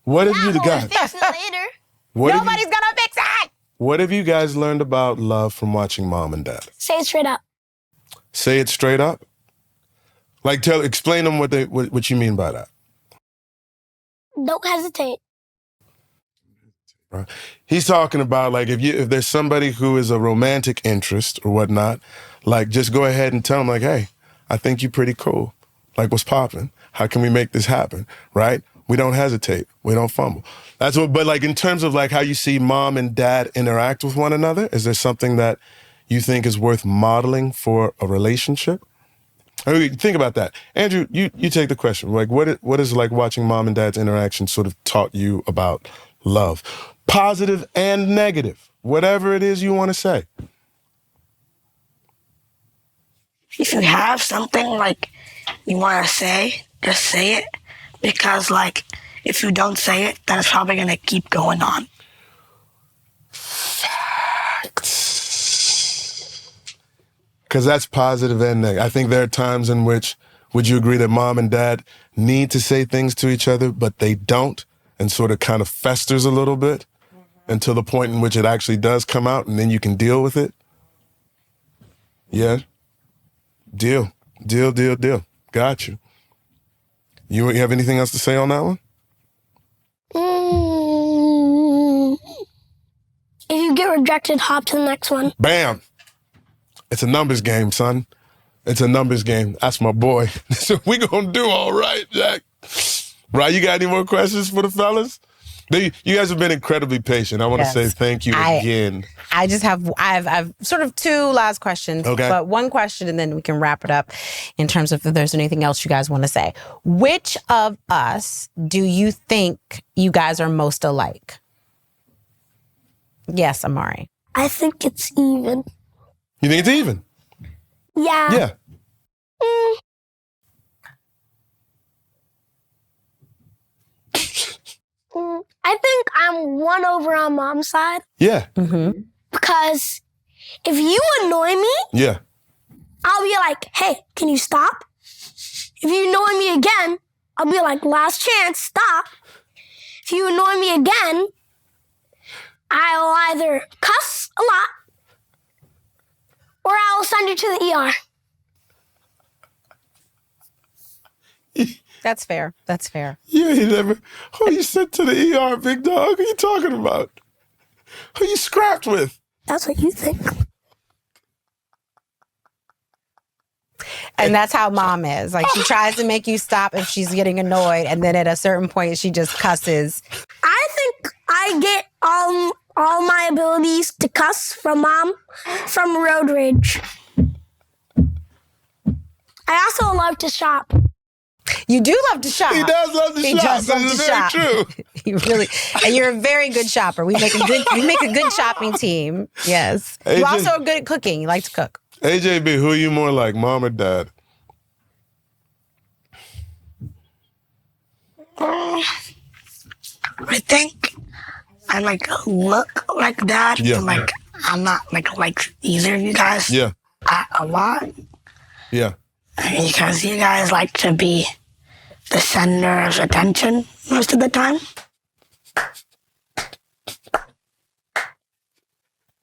What have you guys? Fix it later. Nobody's gonna fix it. What have you guys learned about love from watching Mom and Dad? Say it straight up. Say it straight up. Like, explain them what you mean by that. Don't hesitate. Right? He's talking about like if there's somebody who is a romantic interest or whatnot, like just go ahead and tell them like, "Hey, I think you're pretty cool. Like, what's popping? How can we make this happen?" Right? We don't hesitate. We don't fumble. That's what. But like in terms of like how you see mom and dad interact with one another, is there something that you think is worth modeling for a relationship? I mean, think about that, Andrew. You take the question. Like, what is like watching mom and dad's interaction sort of taught you about love, positive and negative, whatever it is you want to say? If you have something like you want to say, just say it. Because like, if you don't say it, then it's probably going to keep going on. Because that's positive and negative. I think there are times in which, would you agree that mom and dad need to say things to each other, but they don't, and sort of kind of festers a little bit until the point in which it actually does come out, and then you can deal with it? Yeah? Deal. Got you. You have anything else to say on that one? If you get rejected, hop to the next one. Bam! It's a numbers game, son. It's a numbers game. That's my boy. So we gonna do all right, Jack. Right, you got any more questions for the fellas? You guys have been incredibly patient. I want to say thank you again. I have sort of 2 last questions, Okay. but one question and then we can wrap it up in terms of if there's anything else you guys want to say. Which of us do you think you guys are most alike? Yes, Amare. I think it's even. You think it's even? Yeah. Yeah. I think I'm one over on mom's side Yeah. because if you annoy me, Yeah. I'll be like, "Hey, can you stop?" If you annoy me again, I'll be like, "Last chance, stop." If you annoy me again, I'll either cuss a lot or I'll send you to the ER. That's fair. That's fair. You ain't never. Who you sent to the ER, big dog? Who you talking about? Who you scrapped with? That's what you think. And that's how mom is. Like, she tries to make you stop if she's getting annoyed, and then at a certain point, she just cusses. I think I get all my abilities to cuss from mom from road rage. I also love to shop. You do love to shop. He does love to He shop. does love This to is very shop. true. You really, and you're a very good shopper. We make a good shopping team. Yes. AJ. You also are good at cooking. You like to cook. AJB, who are you more like, mom or dad? I think I like look like dad. Yeah. And, like I'm not like either of you guys. Yeah. A lot. Yeah. Because you guys like to be the center of attention most of the time.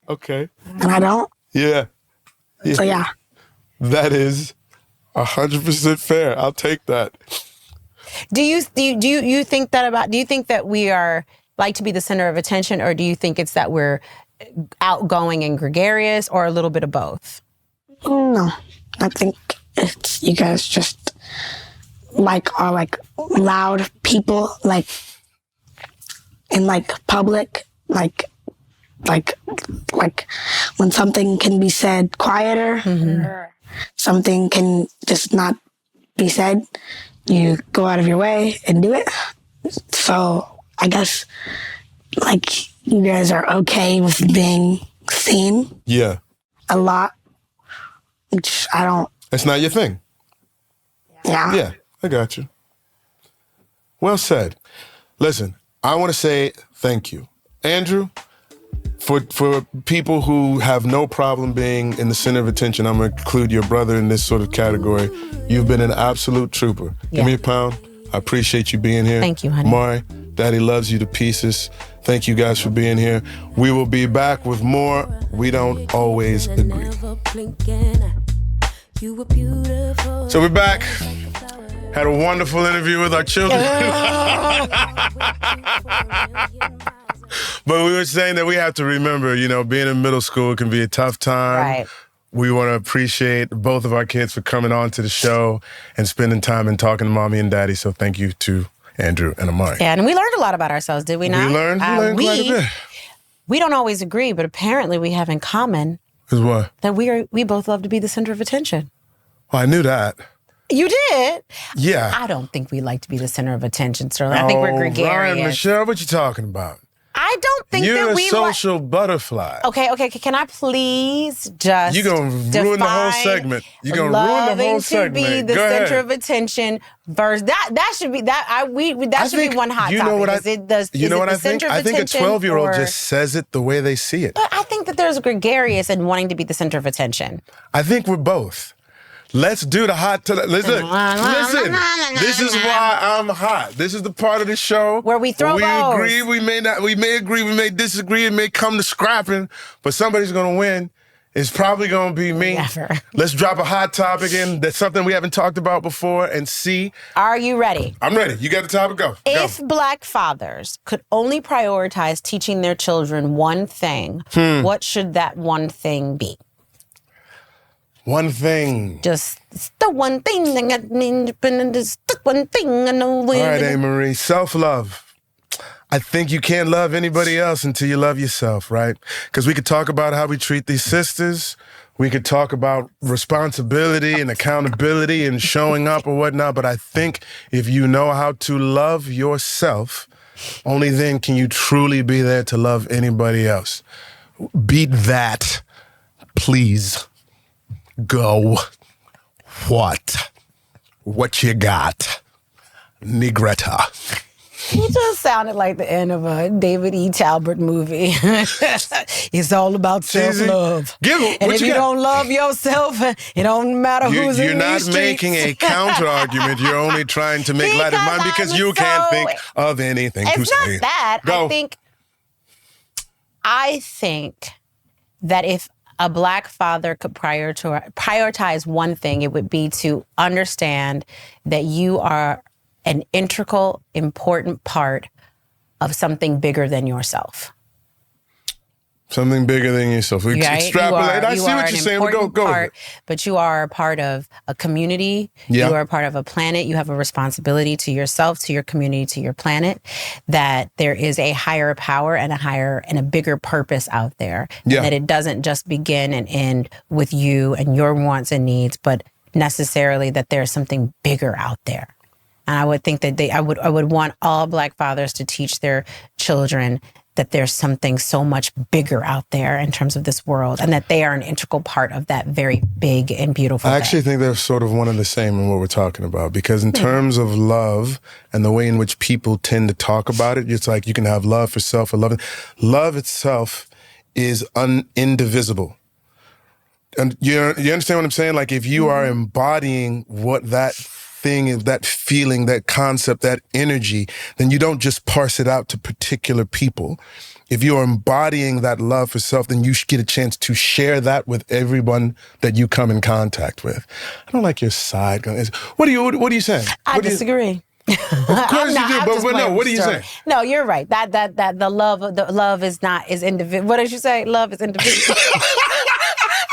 Okay. And I don't. Yeah. So yeah. That is 100% fair. I'll take that. Do you think that do you think that we are like to be the center of attention, or do you think it's that we're outgoing and gregarious, or a little bit of both? No, I think it's you guys just are like loud people, like in like public, like when something can be said quieter, something can just not be said, you go out of your way and do it. So I guess like you guys are okay with being seen Yeah. a lot, which I don't. It's not your thing. Yeah. Yeah, I got you. Well said. Listen, I want to say thank you. Andrew, for people who have no problem being in the center of attention, I'm going to include your brother in this sort of category. You've been an absolute trooper. Give me a pound. I appreciate you being here. Thank you, honey. Mari, Daddy loves you to pieces. Thank you guys for being here. We will be back with more We Don't Always Agree. So we're back. Had a wonderful interview with our children. But we were saying that we have to remember, being in middle school can be a tough time. Right. We want to appreciate both of our kids for coming on to the show and spending time and talking to mommy and daddy. So thank you to Andrew and Amare. Yeah, and we learned a lot about ourselves, did we not? We learned quite a bit. We don't always agree, but apparently we have in common Is what? that we both love to be the center of attention. Well, I knew that. You did? Yeah. I don't think we like to be the center of attention, Sterling. I think we're Ryan, gregarious. Michelle, what you talking about? I don't think You're that a we social butterfly. Okay. Can I please just You're going to ruin the whole segment. You're going to ruin the whole segment. Loving to be the Go center ahead. of attention versus that should be that should be one hot topic. Know what I think? I think a 12-year-old just says it the way they see it. But I think that there's gregarious and wanting to be the center of attention. I think we're both. Let's do the hot. Listen. This is why I'm hot. This is the part of the show where we throw bows. Agree. We may not. We may agree. We may disagree. It may come to scrapping, but somebody's going to win. It's probably going to be me. Never. Let's drop a hot topic in. That's something we haven't talked about before, and see. Are you ready? I'm ready. You got the topic. Go. If Black fathers could only prioritize teaching their children one thing, what should that one thing be? One thing. Just the one thing. Just the one thing I know. All right, Anne-Marie. Self-love. I think you can't love anybody else until you love yourself, right? Because we could talk about how we treat these sisters. We could talk about responsibility and accountability and showing up or whatnot. But I think if you know how to love yourself, only then can you truly be there to love anybody else. Beat that, please. Go. What you got? Negretta. You just sounded like the end of a David E. Talbot movie. It's all about self-love. And if you don't love yourself, it don't matter who's in You're not these making a counter-argument. You're only trying to make light of mine because you can't think of anything to say. It's not that. Go. I think that if a Black father could prioritize one thing, it would be to understand that you are an integral, important part of something bigger than yourself. Something bigger than yourself. We extrapolate. I see what you're saying. Go. But you are a part of a community. Yeah. You are a part of a planet. You have a responsibility to yourself, to your community, to your planet. That there is a higher power and a bigger purpose out there. Yeah. And that it doesn't just begin and end with you and your wants and needs, but necessarily that there's something bigger out there. And I would think that I would want all Black fathers to teach their children that there's something so much bigger out there in terms of this world, and that they are an integral part of that very big and beautiful I actually think they're sort of one and the same in what we're talking about, because in terms of love and the way in which people tend to talk about it, it's like you can have love for self or love. Love itself is indivisible. And you understand what I'm saying? Like if you are embodying what that thing is, that feeling, that concept, that energy, then you don't just parse it out to particular people. If you're embodying that love for self, then you should get a chance to share that with everyone that you come in contact with. I don't like your side. What are you saying? I disagree. Of course you do, but no, what are you saying? No, you're right. That the love is individual. What did you say? Love is individual.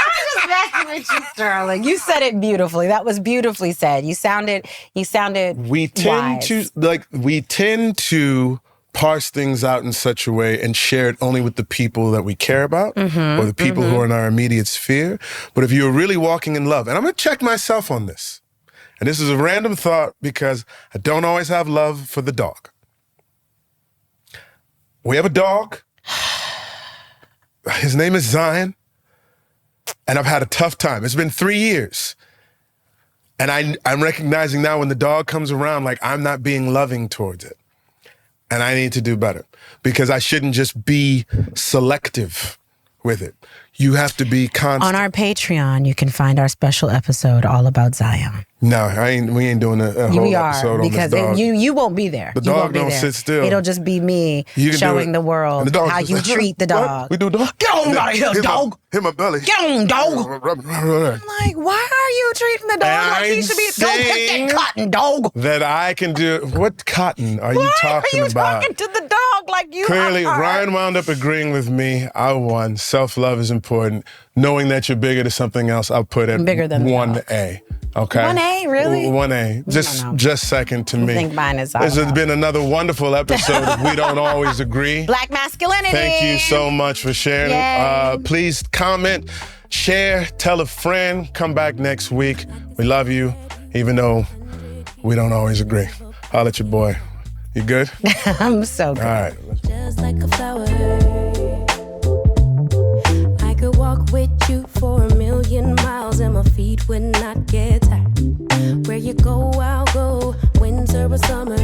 I'm just messing with you, Sterling. You said it beautifully. That was beautifully said. You sounded We tend to parse things out in such a way and share it only with the people that we care about or the people who are in our immediate sphere. But if you're really walking in love, and I'm going to check myself on this, and this is a random thought because I don't always have love for the dog. We have a dog. His name is Zion. And I've had a tough time. It's been 3 years. And I'm recognizing now when the dog comes around, like I'm not being loving towards it. And I need to do better because I shouldn't just be selective with it. You have to be constant. On our Patreon, you can find our special episode all about Zion. No, we ain't doing a whole episode on this dog. You won't be there. The dog don't sit still. It'll just be me showing the world how you treat the dog. We do dog. Get on out of here, dog. Hit my belly. Get on, dog. I'm like, why are you treating the dog like he should be? Go pick that cotton, dog. That I can do. What cotton are you talking about? Why are you talking to the dog like you Clearly, are? Ryan wound up agreeing with me. I won. Self-love is important. Knowing that you're bigger than something else, I'll put it bigger than 1A. Okay. 1A, really? 1A. Just second to me. I think mine is This has been another wonderful episode of We Don't Always Agree. Black masculinity. Thank you so much for sharing. Please comment, share, tell a friend. Come back next week. We love you, even though we don't always agree. Holla at your boy. You good? I'm so good. All right. Just like a flower, I could walk with you for 1,000,000 miles and my feet would not get tired. Where you go, I'll go, winter or summer.